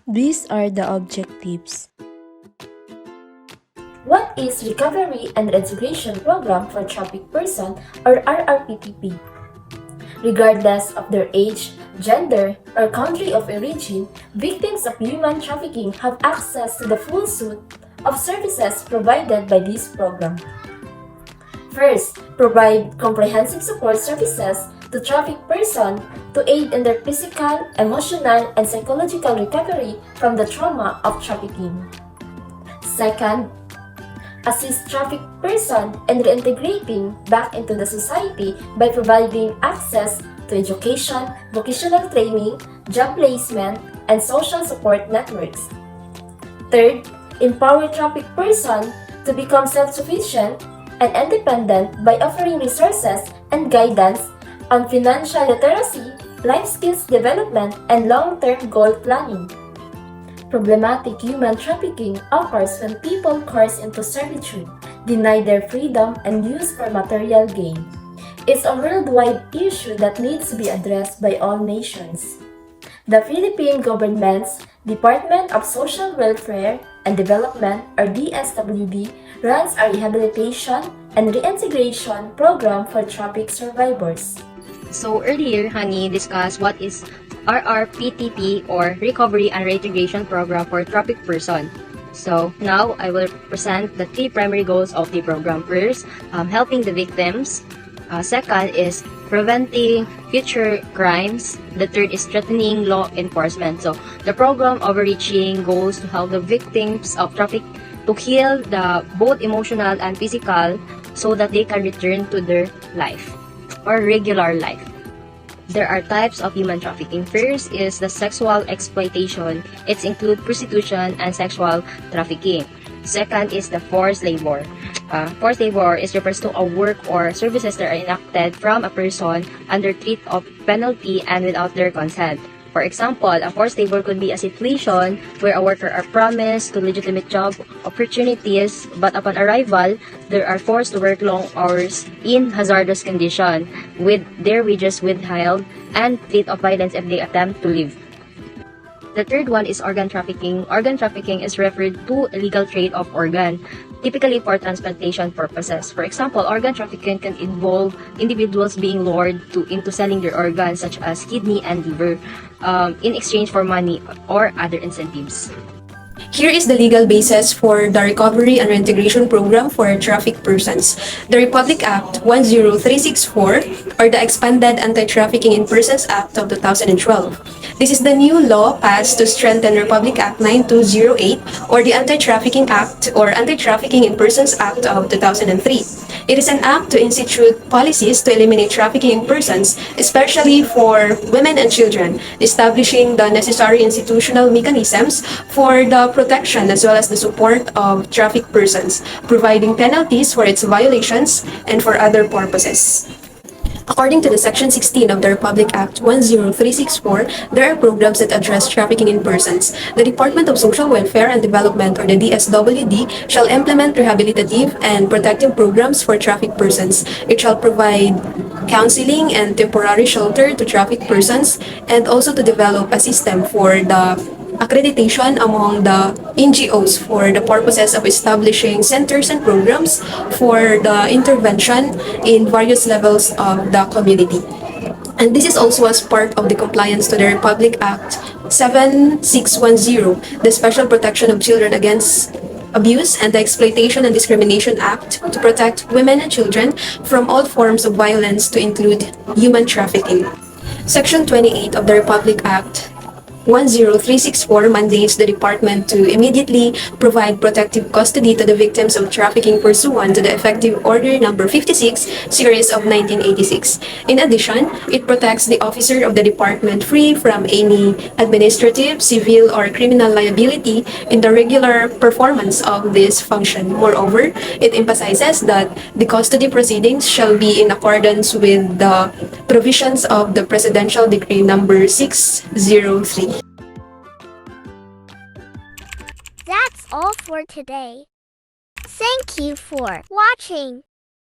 These are the objectives. What is Recovery and Reintegration Program for Trafficked Person or RRPTP? Regardless of their age, gender, or country of origin, victims of human trafficking have access to the full suite of services provided by this program. First, provide comprehensive support services to trafficked persons to aid in their physical, emotional, and psychological recovery from the trauma of trafficking. Second, assist trafficked person in reintegrating back into the society by providing access to education, vocational training, job placement, and social support networks. Third, empower trafficked person to become self-sufficient and independent by offering resources and guidance on financial literacy, life skills development, and long-term goal planning. Problematic human trafficking occurs when people coerced into servitude, denied their freedom, and used for material gain. It's a worldwide issue that needs to be addressed by all nations. The Philippine government's Department of Social Welfare and Development, or DSWD, runs a rehabilitation and reintegration program for trafficked survivors. So earlier, Honey discussed what is RRPTP or Recovery and Reintegration Program for Trafficked Person. So now I will present the three primary goals of the program. First, helping the victims. Second is preventing future crimes. The third is strengthening law enforcement. So the program overreaching goals to help the victims of traffic to heal the both emotional and physical so that they can return to their life or regular life. There are types of human trafficking. First is the sexual exploitation. It includes prostitution and sexual trafficking. Second is the forced labor. Forced labor refers to a work or services that are enacted from a person under threat of penalty and without their consent. For example, a forced labor could be a situation where a worker are promised to legitimate job opportunities, but upon arrival, they are forced to work long hours in hazardous conditions, with their wages withheld, and threat of violence if they attempt to leave. The third one is organ trafficking. Organ trafficking is referred to illegal trade of organ, typically for transplantation purposes. For example, organ trafficking can involve individuals being lured into selling their organs, such as kidney and liver, in exchange for money or other incentives. Here is the legal basis for the Recovery and Reintegration Program for Trafficked Persons. The Republic Act 10364, or the Expanded Anti-Trafficking in Persons Act of 2012. This is the new law passed to strengthen Republic Act 9208, or the Anti-Trafficking Act or Anti-Trafficking in Persons Act of 2003. It is an act to institute policies to eliminate trafficking in persons, especially for women and children, establishing the necessary institutional mechanisms for the protection as well as the support of trafficked persons, providing penalties for its violations and for other purposes. According to the Section 16 of the Republic Act 10364, there are programs that address trafficking in persons. The Department of Social Welfare and Development, or the DSWD, shall implement rehabilitative and protective programs for trafficked persons. It shall provide counseling and temporary shelter to trafficked persons, and also to develop a system for the accreditation among the NGOs for the purposes of establishing centers and programs for the intervention in various levels of the community. And this is also as part of the compliance to the Republic Act 7610, the Special Protection of Children Against Abuse and the Exploitation and Discrimination Act, to protect women and children from all forms of violence, to include human trafficking. Section 28 of the Republic Act 10364 mandates the department to immediately provide protective custody to the victims of trafficking pursuant to the Effective Order Number 56, Series of 1986. In addition, it protects the officer of the department free from any administrative, civil, or criminal liability in the regular performance of this function. Moreover, it emphasizes that the custody proceedings shall be in accordance with the provisions of the Presidential Decree Number 603. That's all for today. Thank you for watching.